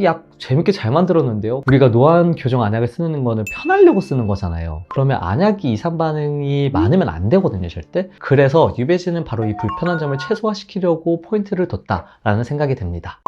약 재밌게 잘 만들었는데요. 우리가 노안 교정 안약을 쓰는 거는 편하려고 쓰는 거잖아요. 그러면 안약이 이상 반응이 많으면 안 되거든요, 절대. 그래서 유배지는 바로 이 불편한 점을 최소화시키려고 포인트를 뒀다라는 생각이 듭니다.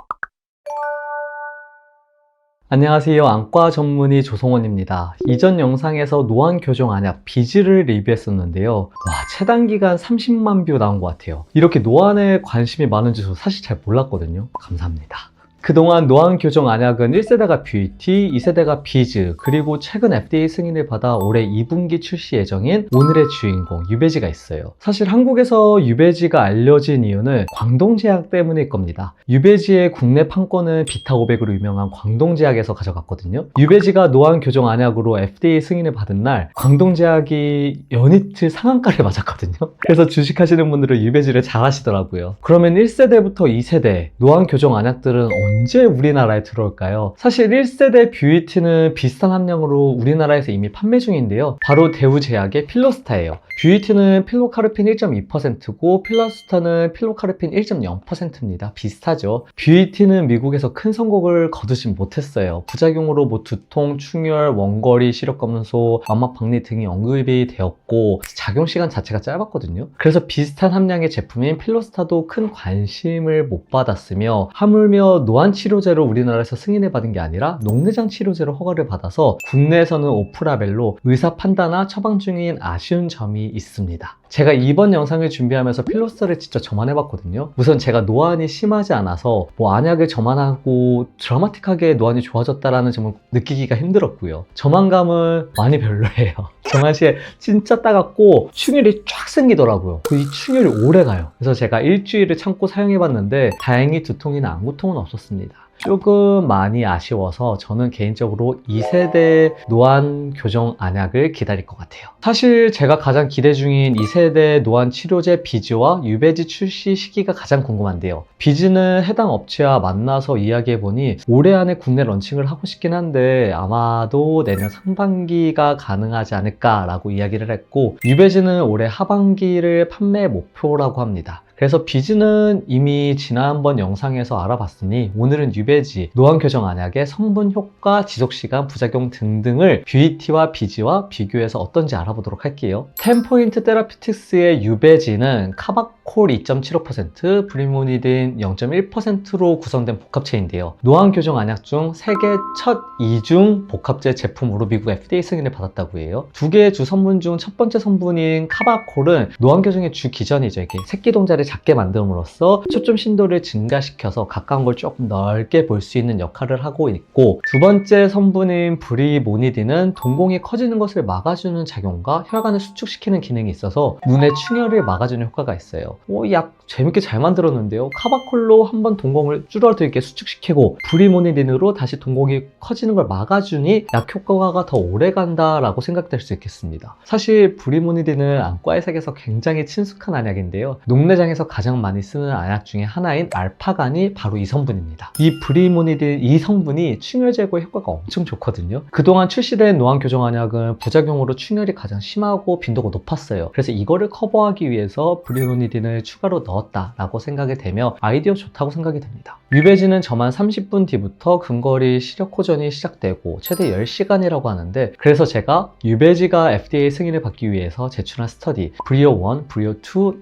안녕하세요. 안과 전문의 조성원입니다. 이전 영상에서 노안 교정 안약 비즈를 리뷰했었는데요. 와, 최단 기간 30만 뷰 나온 것 같아요. 이렇게 노안에 관심이 많은지 저 사실 잘 몰랐거든요. 감사합니다. 그동안 노안 교정 안약은 1세대가 뷰티, 2세대가 비즈, 그리고 최근 FDA 승인을 받아 올해 2분기 출시 예정인 오늘의 주인공 유배지가 있어요. 사실 한국에서 유배지가 알려진 이유는 광동제약 때문일 겁니다. 유배지의 국내 판권은 비타500으로 유명한 광동제약에서 가져갔거든요. 유배지가 노안 교정 안약으로 FDA 승인을 받은 날 광동제약이 연이틀 상한가를 맞았거든요. 그래서 주식하시는 분들은 유배지를 잘 하시더라고요. 그러면 1세대부터 2세대 노안 교정 안약들은 언제 우리나라에 들어올까요? 사실 1세대 뷰이티는 비슷한 함량으로 우리나라에서 이미 판매 중인데요. 바로 대우제약의 필로스타예요. 뷰이티는 필로카르핀 1.2%고 필로스타는 필로카르핀 1.0%입니다. 비슷하죠. 뷰이티는 미국에서 큰 성공을 거두진 못했어요. 부작용으로 두통, 충혈, 원거리, 시력검소, 망막 박리 등이 언급이 되었고 작용 시간 자체가 짧았거든요. 그래서 비슷한 함량의 제품인 필로스타도 큰 관심을 못 받았으며 하물며 노안 치료제로 우리나라에서 승인을 받은 게 아니라 녹내장 치료제로 허가를 받아서 국내에서는 오프라벨로 의사 판단과 처방 중인 아쉬운 점이 있습니다. 제가 이번 영상을 준비하면서 필로스타를 직접 점안해봤거든요. 우선 제가 노안이 심하지 않아서 안약을 점안하고 드라마틱하게 노안이 좋아졌다라는 점을 느끼기가 힘들었고요. 점안감은 많이 별로예요. 점안 시에 진짜 따갑고 충혈이 쫙 생기더라고요. 이 충혈이 오래 가요. 그래서 제가 일주일을 참고 사용해봤는데 다행히 두통이나 안구통은 없었습니다. 조금 많이 아쉬워서 저는 개인적으로 2세대 노안 교정 안약을 기다릴 것 같아요. 사실 제가 가장 기대 중인 2세대 노안 치료제 비즈와 유배지 출시 시기가 가장 궁금한데요. 비즈는 해당 업체와 만나서 이야기해보니 올해 안에 국내 런칭을 하고 싶긴 한데 아마도 내년 상반기가 가능하지 않을까라고 이야기를 했고, 유배지는 올해 하반기를 판매 목표라고 합니다. 그래서 비즈는 이미 지난번 영상에서 알아봤으니 오늘은 유배지, 노안 교정 안약의 성분 효과, 지속시간, 부작용 등등을 뷰이티와 비즈와 비교해서 어떤지 알아보도록 할게요. 10포인트 테라피틱스의 유배지는 카바콜 2.75%, 브리모니딘 0.1%로 구성된 복합체인데요. 노안 교정 안약 중 세계 첫 이중 복합제 제품으로 미국 FDA 승인을 받았다고 해요. 두 개의 주 성분 중 첫 번째 성분인 카바콜은 노안 교정의 주 기전이죠. 이게 새끼 동자를 작게 만듦으로써 초점 신도를 증가시켜서 가까운 걸 조금 넓게 볼 수 있는 역할을 하고 있고, 두 번째 성분인 브리모니딘은 동공이 커지는 것을 막아주는 작용과 혈관을 수축시키는 기능이 있어서 눈의 충혈을 막아주는 효과가 있어요. 약 재밌게 잘 만들었는데요. 카바콜로 한번 동공을 줄어들게 수축시키고 브리모니딘으로 다시 동공이 커지는 걸 막아주니 약 효과가 더 오래 간다라고 생각될 수 있겠습니다. 사실 브리모니딘은 안과의 세계에서 굉장히 친숙한 안약인데요. 녹내장에서 가장 많이 쓰는 안약 중에 하나인 알파간이 바로 이 성분입니다. 이 브리모니딘 이 성분이 충혈 제거에 효과가 엄청 좋거든요. 그동안 출시된 노안 교정 안약은 부작용으로 충혈이 가장 심하고 빈도가 높았어요. 그래서 이거를 커버하기 위해서 브리모니딘을 추가로 넣었다라고 생각이 되며 아이디어 좋다고 생각이 됩니다. 유배지는 점안 30분 뒤부터 근거리 시력 호전이 시작되고 최대 10시간이라고 하는데, 그래서 제가 유배지가 FDA 승인을 받기 위해서 제출한 스터디 브리오 1, 브리오 2,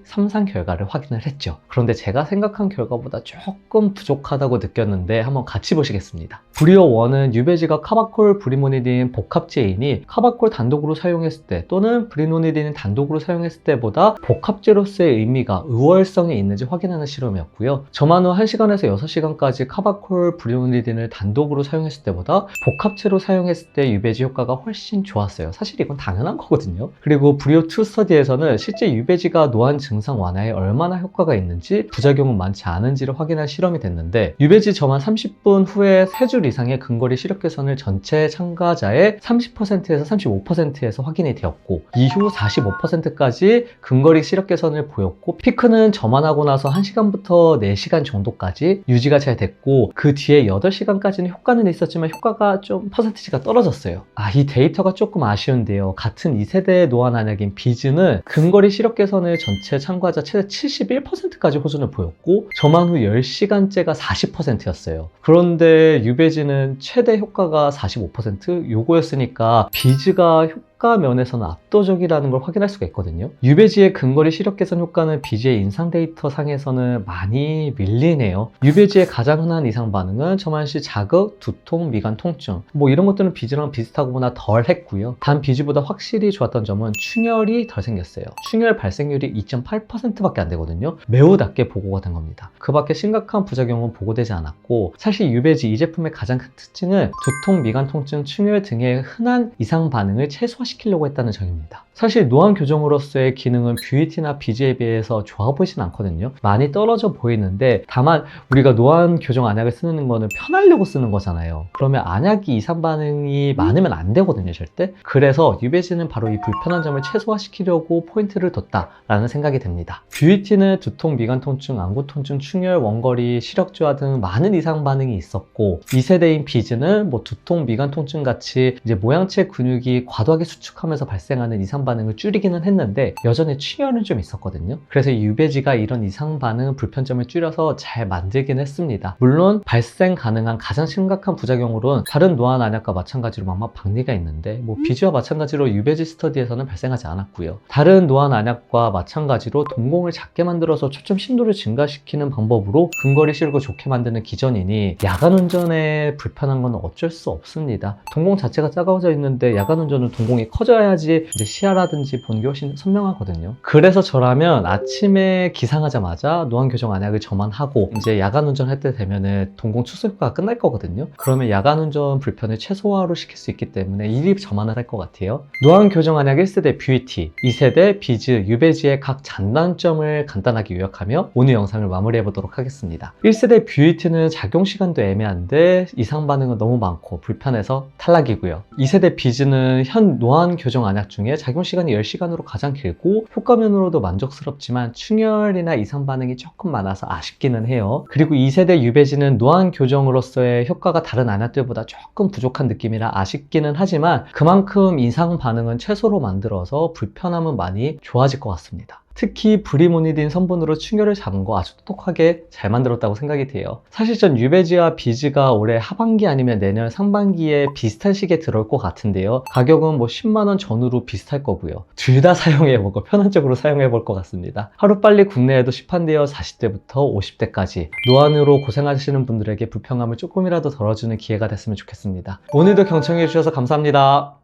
3상 결과를 확인을 했죠. 그런데 제가 생각한 결과보다 조금 부족하다고 느꼈는데 한번 같이 보시겠습니다. 브리오 1은 유배지가 카바콜, 브리모니딘 복합제이니 카바콜 단독으로 사용했을 때 또는 브리모니딘 단독으로 사용했을 때보다 복합제로서의 의미가 우월성이 있는지 확인하는 실험이었고요. 점안 후 1시간에서 6시간까지 카바콜, 브리모니딘을 단독으로 사용했을 때보다 복합제로 사용했을 때 유배지 효과가 훨씬 좋았어요. 사실 이건 당연한 거거든요. 그리고 브리오 2 스터디에서는 실제 유배지가 노안 증상 완화에 얼마나 효과가 있는지, 부작용은 많지 않은지를 확인할 실험이 됐는데, 유배지 점안 30분 후에 3줄 이상의 근거리 시력 개선을 전체 참가자의 30%에서 35%에서 확인이 되었고, 이후 45%까지 근거리 시력 개선을 보였고 피크는 저만 하고 나서 1시간부터 4시간 정도까지 유지가 잘 됐고, 그 뒤에 8시간까지는 효과는 있었지만 효과가 좀 퍼센티지가 떨어졌어요. 이 데이터가 조금 아쉬운데요. 같은 2세대의 노안 안약인 비즈는 근거리 시력 개선을 전체 참가자 최대 71%까지 호전을 보였고, 저만 후 10시간째가 40%였어요. 그런데 유베지는 최대 효과가 45% 요거였으니까 비즈가 효과 면에서는 압도적이라는 걸 확인할 수가 있거든요. 유베지의 근거리 시력 개선 효과는 비즈의 인상 데이터 상에서는 많이 밀리네요. 유베지의 가장 흔한 이상 반응은 저만시 자극, 두통, 미간 통증, 이런 것들은 비즈랑 비슷하거나 덜 했고요. 단 비즈보다 확실히 좋았던 점은 충혈이 덜 생겼어요. 충혈 발생률이 2.8%밖에 안 되거든요. 매우 낮게 보고가 된 겁니다. 그 밖에 심각한 부작용은 보고되지 않았고, 사실 유베지 이 제품의 가장 큰 특징은 두통, 미간 통증, 충혈 등의 흔한 이상 반응을 최소화시키려고 했다는 점입니다. 사실 노안 교정으로서의 기능은 뷰이티나 비즈에 비해서 좋아 보이진 않거든요. 많이 떨어져 보이는데, 다만 우리가 노안 교정 안약을 쓰는 거는 편하려고 쓰는 거잖아요. 그러면 안약이 이상 반응이 많으면 안 되거든요, 절대. 그래서 유베지는 바로 이 불편한 점을 최소화시키려고 포인트를 뒀다라는 생각이 듭니다. 뷰이티는 두통, 미간 통증, 안구 통증, 충혈, 원거리, 시력 저하 등 많은 이상 반응이 있었고, 2세대인 비즈는 두통, 미간 통증 같이 이제 모양체 근육이 과도하게 수축하면서 발생하는 이상 반응을 줄이기는 했는데, 여전히 충혈은 좀 있었거든요. 그래서 이 유베지가 이런 이상 반응 불편점을 줄여서 잘 만들긴 했습니다. 물론 발생 가능한 가장 심각한 부작용으로는 다른 노안 안약과 마찬가지로 망막 박리가 있는데, 비즈와 마찬가지로 유베지 스터디에서는 발생하지 않았고요. 다른 노안 안약과 마찬가지로 동공을 작게 만들어서 초점 심도를 증가시키는 방법으로 근거리 시력을 좋게 만드는 기전이니, 야간 운전에 불편한 건 어쩔 수 없습니다. 동공 자체가 작아져 있는데 야간 운전은 동공이 커져야지 이제 시야라든지 보는 게 훨씬 선명하거든요. 그래서 저라면 아침에 기상하자마자 노안 교정 안약을 저만 하고 이제 야간 운전할 때 되면은 동공 축소 효과가 끝날 거거든요. 그러면 야간 운전 불편을 최소화로 시킬 수 있기 때문에 일일 저만을 할 것 같아요. 노안 교정 안약 1세대 뷰이티, 2세대 비즈, 유베지의 각 장단점을 간단하게 요약하며 오늘 영상을 마무리해 보도록 하겠습니다. 1세대 뷰이티는 작용 시간도 애매한데 이상 반응은 너무 많고 불편해서 탈락이고요. 2세대 비즈는 현 노안 교정 안약 중에 작용 시간이 10시간으로 가장 길고 효과면으로도 만족스럽지만 충혈이나 이상 반응이 조금 많아서 아쉽기는 해요. 그리고 2세대 유베지는 노안 교정으로서의 효과가 다른 안약들보다 조금 부족한 느낌이라 아쉽기는 하지만 그만큼 이상 반응은 최소로 만들어서 불편함은 많이 좋아질 것 같습니다. 특히 브리모니딘 성분으로 충혈을 잡은 거 아주 똑똑하게 잘 만들었다고 생각이 돼요. 사실 전 유베지와 비즈가 올해 하반기 아니면 내년 상반기에 비슷한 시기에 들어올 것 같은데요. 가격은 10만원 전후로 비슷할 거고요. 둘 다 사용해보고 편안적으로 사용해볼 것 같습니다. 하루빨리 국내에도 시판되어 40대부터 50대까지 노안으로 고생하시는 분들에게 불편함을 조금이라도 덜어주는 기회가 됐으면 좋겠습니다. 오늘도 경청해주셔서 감사합니다.